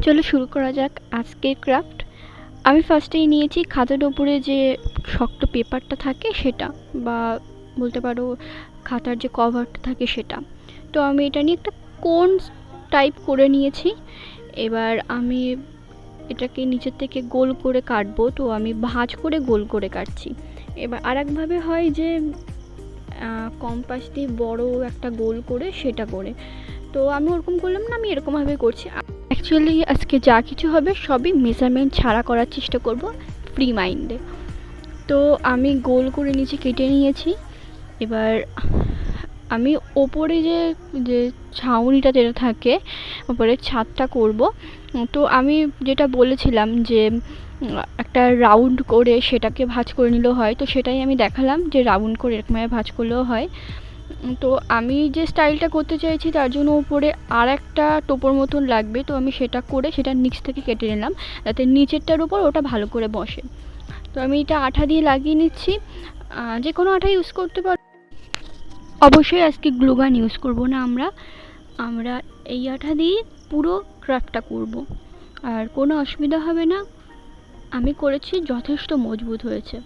চলো শুরু করা যাক আজকের ক্রাফট। আমি ফার্স্টেই নিয়েছি খাতার ওপরে যে শক্ত পেপারটা থাকে সেটা, বা বলতে পারো খাতার যে কভারটা থাকে সেটা। তো আমি এটা নিয়ে একটা কোন টাইপ করে নিয়েছি। এবার আমি এটাকে নিচের থেকে গোল করে কাটবো, তো আমি ভাঁজ করে গোল করে কাটছি। এবার আর একভাবে হয় যে কম্পাস দিয়ে বড় একটা গোল করে সেটা করে, তো আমি ওরকম করলাম না, আমি এরকমভাবে করছি। অ্যাকচুয়ালি আজকে যা কিছু হবে সবই মেজারমেন্ট ছাড়া করার চেষ্টা করব, ফ্রি মাইন্ডে। তো আমি গোল করে নিচে কেটে নিয়েছি। এবার আমি ওপরে যে যে ছাউনিটা যেটা থাকে ওপরের ছাদটা করব। তো আমি যেটা বলেছিলাম যে একটা রাউন্ড করে সেটাকে ভাঁজ করে নিলেও হয়, তো সেটাই আমি দেখালাম যে রাউন্ড করে এরকমভাবে ভাঁজ করলেও হয়। তো আমি যে স্টাইলটা করতে চাইছি তার জন্য উপরে আর একটা টোপর মতন লাগবে, তো আমি সেটা করে সেটা নিচ থেকে কেটে নিলাম যাতে নিচেরটার উপর ওটা ভালো করে বসে। তো আমি এটা আঠা দিয়ে লাগিয়ে নিচ্ছি, যে কোনো আঠা ইউজ করতে পারো। অবশ্যই আজকে গ্লুগান ইউজ করব না, আমরা এই আঠা দিয়ে পুরো ক্রাফটটা করব, আর কোনো অসুবিধা হবে না। আমি করেছি, যথেষ্ট মজবুত হয়েছে।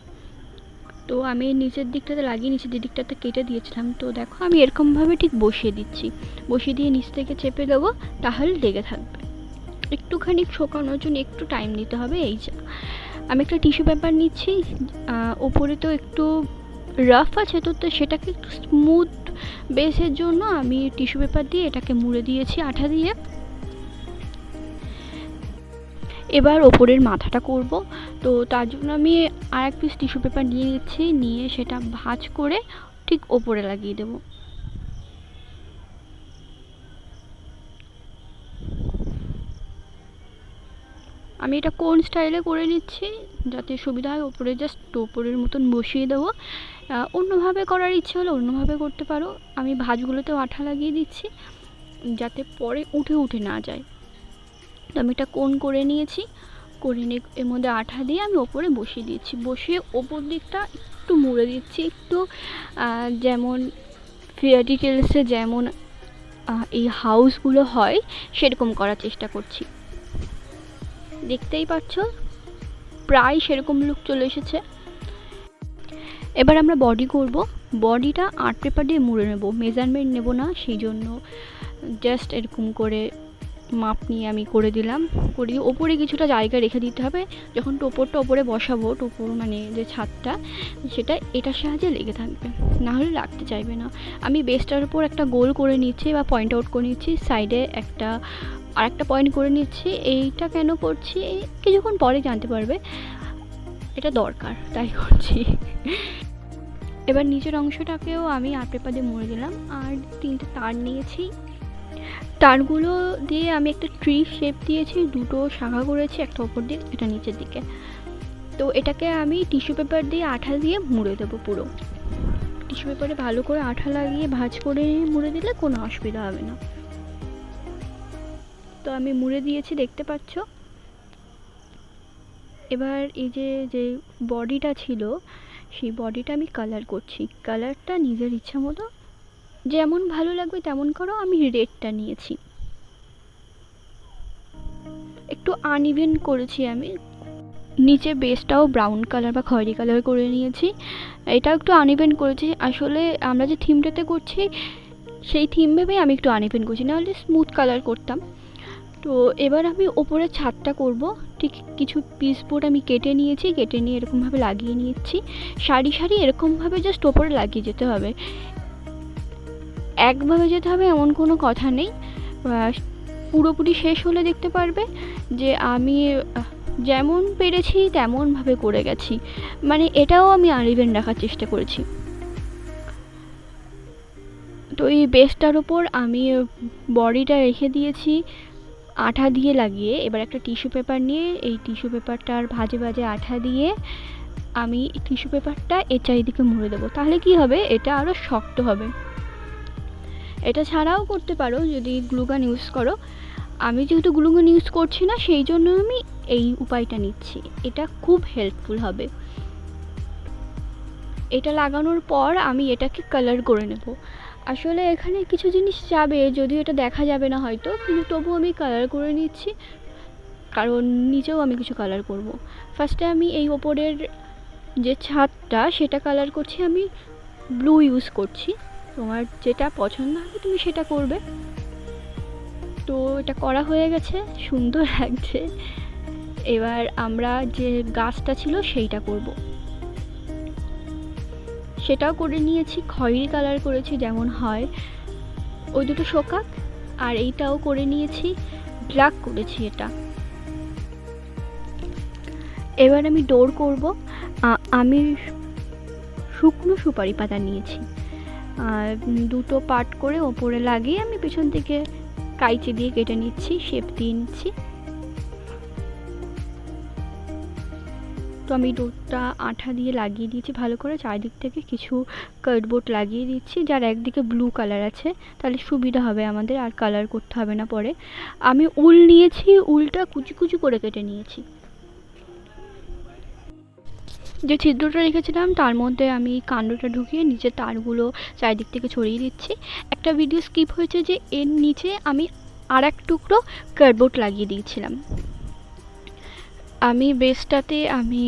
তো আমি নিচের দিকটাতে লাগিয়ে নিচের দিকটাতে কেটে দিয়েছিলাম, তো দেখো আমি এরকমভাবে ঠিক বসিয়ে দিচ্ছি, বসিয়ে দিয়ে নিচ থেকে চেপে দেবো, তাহলে লেগে থাকবে। একটুখানি শুকানোর জন্য একটু টাইম দিতে হবে। এই যে আমি একটা টিস্যু পেপার নিচ্ছি, ওপরে তো একটু রাফ আছে, তো সেটাকে একটু স্মুথ বেসের জন্য আমি টিস্যু পেপার দিয়ে এটাকে মুড়ে দিয়েছি আঠা দিয়ে। এবার ওপরের মাথাটা করব, তো তার জন্য আমি আর এক পিস টিস্যু পেপার নিয়ে নিচ্ছি, নিয়ে সেটা ভাঁজ করে ঠিক ওপরে লাগিয়ে দেব। আমি এটা কোন স্টাইলে করে নিচ্ছি যাতে সুবিধা হয়, ওপরে জাস্ট ওপরের মতন বসিয়ে দেবো। অন্যভাবে করার ইচ্ছে হলে অন্যভাবে করতে পারো। আমি ভাঁজগুলোতেও আঠা লাগিয়ে দিচ্ছি যাতে পরে উঠে উঠে না যায়। তো আমি এটা কোন করে নিয়েছি, করে নিয়ে এর মধ্যে আঠা দিয়ে আমি ওপরে বসিয়ে দিচ্ছি, বসিয়ে ওপর দিকটা একটু মুড়ে দিচ্ছি, একটু যেমন ফেয়ারি টেলসে যেমন এই হাউসগুলো হয় সেরকম করার চেষ্টা করছি। দেখতেই পাচ্ছ প্রায় সেরকম লুক চলে এসেছে। এবার আমরা বডি করব। বডিটা আর্ট পেপার দিয়ে মুড়ে নেব, মেজারমেন্ট নেব না, সেই জন্য জাস্ট এরকম করে মাপ নিয়ে আমি করে দিলাম। করিয়ে ওপরে কিছুটা জায়গা রেখে দিতে হবে, যখন টোপরটা ওপরে বসাবো, টোপর মানে যে ছাদটা সেটা এটার সাহায্যে লেগে থাকবে, না হলে লাগতে চাইবে না। আমি বেসটার উপর একটা গোল করে নিচ্ছি বা পয়েন্ট আউট করে নিচ্ছি, সাইডে একটা আর একটা পয়েন্ট করে নিচ্ছি। এইটা কেন করছি কিছুক্ষণ পরে জানতে পারবে, এটা দরকার তাই করছি। এবার নিচের অংশটাকেও আমি আর্ট পেপার দিয়ে মুড়ে দিলাম, আর 3টে তার নিয়েছি, তারগুলো দিয়ে আমি একটা ট্রি শেপ দিয়েছি, দুটো শাখা করেছি, একটা ওপর দিক একটা নিচের দিকে। তো এটাকে আমি টিস্যু পেপার দিয়ে আঠা দিয়ে মুড়ে দেবো পুরো। টিস্যু পেপারে ভালো করে আঠা লাগিয়ে ভাঁজ করে মুড়ে দিলে কোনো অসুবিধা হবে না। তো আমি মুড়ে দিয়েছি, দেখতে পাচ্ছ। এবার এই যে বডিটা ছিল সেই বডিটা আমি কালার করছি, কালারটা নিজের ইচ্ছা মতো যেমন ভালো লাগবে তেমন করো। আমি রেডটা নিয়েছি, একটু আনইভেন করেছি আমি, নিচে বেসটাও ব্রাউন কালার বা খয়েরি কালার করে নিয়েছি, এটাও একটু আনইভেন করেছি। আসলে আমরা যে থিমটাতে করছি সেই থিম ভেবেই আমি একটু আনইভেন করছি, নাহলে স্মুথ কালার করতাম। তো এবার আমি ওপরের ছাদটা করব, ঠিক কিছু পিস বোর্ড আমি কেটে নিয়েছি, কেটে নিয়ে এরকমভাবে লাগিয়ে নিচ্ছি, সারি সারি এরকমভাবে জাস্ট ওপরে লাগিয়ে যেতে হবে, একভাবে যেতে হবে এমন কোনো কথা নেই। পুরোপুরি শেষ হলে দেখতে পারবে যে আমি যেমন পেরেছি তেমনভাবে করে গেছি, মানে এটাও আমি আনইভেন রাখার চেষ্টা করেছি। তো এই বেসটার ওপর আমি বডিটা রেখে দিয়েছি আঠা দিয়ে লাগিয়ে। এবার একটা টিস্যু পেপার নিয়ে এই টিস্যু পেপারটার ভাঁজে ভাঁজে আঠা দিয়ে আমি টিস্যু পেপারটা এর চারিদিকে মুড়ে দেবো, তাহলে কি হবে, এটা আরও শক্ত হবে। এটা ছাড়াও করতে পারো যদি গ্লুগান ইউজ করো, আমি যেহেতু গ্লুগান ইউজ করছি না সেই জন্য আমি এই উপায়টা নিচ্ছি, এটা খুব হেল্পফুল হবে। এটা লাগানোর পর আমি এটাকে কালার করে নেব। আসলে এখানে কিছু জিনিস যাবে, যদিও এটা দেখা যাবে না হয়তো, কিন্তু তবু আমি কালার করে নিচ্ছি। কারণ নিচেও আমি কিছু কালার করব। ফার্স্টে আমি এই ওপরের যে ছাদটা সেটা কালার করছি, আমি ব্লু ইউজ করছি। তোমার যেটা পছন্দ হবে তুমি সেটা করবে। তো এটা করা হয়ে গেছে, সুন্দর লাগছে। এবার আমরা যে গাছটা ছিল সেইটা করব। সেটাও করে নিয়েছি, খয়েরি কালার করেছি যেমন হয়, ওই দুটো শোকাক। আর এইটাও করে নিয়েছি, ব্ল্যাক করেছি এটা। এবার আমি ডোর করব। আমি শুকনো সুপারি পাতা নিয়েছি, দুটো পার্ট করে ওপরে লাগিয়ে আমি পেছন থেকে কাইচি দিয়ে কেটে নিচ্ছি, শেপ দিয়ে নিচ্ছি। তো আমি ডোরটা আঠা দিয়ে লাগিয়ে দিয়েছি ভালো করে, চারিদিক থেকে কিছু কার্ডবোর্ড লাগিয়ে দিচ্ছি, যার একদিকে ব্লু কালার আছে, তাহলে সুবিধা হবে আমাদের, আর কালার করতে হবে না পরে। আমি উল নিয়েছি, উলটা কুচি কুচি করে কেটে নিয়েছি। যে ছিদ্রটা রেখেছিলাম তার মধ্যে আমি কাণ্ডটা ঢুকিয়ে নিচে তারগুলো চারিদিক থেকে ছড়িয়ে দিচ্ছি। একটা ভিডিও স্কিপ হয়েছে যে এর নিচে আমি আর এক টুকরো কার্ডবোর্ড লাগিয়ে দিয়েছিলাম। আমি বেসটাতে আমি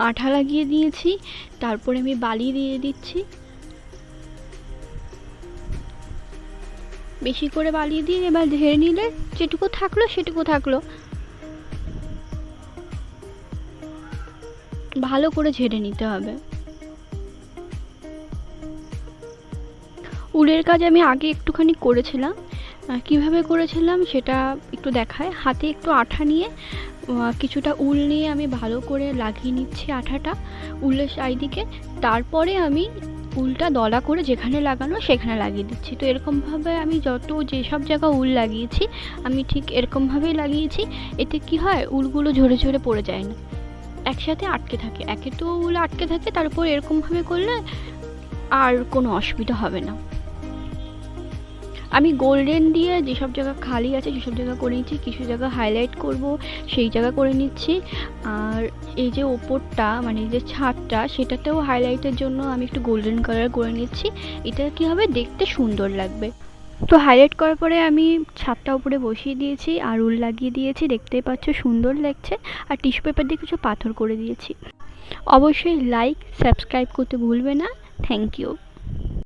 আঠা লাগিয়ে দিয়েছি, তারপরে আমি বালি দিয়ে দিচ্ছি, বেশি করে বালি দিয়ে এবার ঝেড়ে নিলে যেটুকু থাকলো সেটুকু থাকলো। ভালো করে ঝেড়ে নিতে হবে। উলের কাজ আমি আগে একটুখানি করেছিলাম, কিভাবে করেছিলাম সেটা একটু দেখায়। হাতে একটু আঠা নিয়ে কিছুটা উল নিয়ে আমি ভালো করে লাগিয়ে নিচ্ছি আঠাটা উলের চারিদিকে, তারপরে আমি উলটা দলা করে যেখানে লাগানো সেখানে লাগিয়ে দিচ্ছি। তো এরকমভাবে আমি যেসব জায়গা উল লাগিয়েছি আমি ঠিক এরকমভাবেই লাগিয়েছি। এতে কি হয়, উলগুলো ঝরে ঝরে পড়ে যায় না, একসাথে আটকে থাকে। একে তো উল আটকে থাকে, তারপর এরকমভাবে করলে আর কোনো অসুবিধা হবে না। আমি গোল্ডেন দিয়ে যেসব জায়গা খালি আছে সেসব জায়গা করে নিচ্ছি, কিছু জায়গা হাইলাইট করব সেই জায়গা করে নিচ্ছি। আর এই যে ওপরটা মানে যে ছাদটা সেটাতেও হাইলাইটের জন্য আমি একটু গোল্ডেন কালার করে নিচ্ছি, এটা কী হবে, দেখতে সুন্দর লাগবে। তো হাইলাইট করার পরে আমি ছাদটা উপরে বসিয়ে দিয়েছি আর উল লাগিয়ে দিয়েছি, দেখতেই পাচ্ছ সুন্দর লাগছে। আর টিস্যু পেপার দিয়ে কিছু পাথর করে দিয়েছি। অবশ্যই লাইক সাবস্ক্রাইব করতে ভুলবে না। Thank you.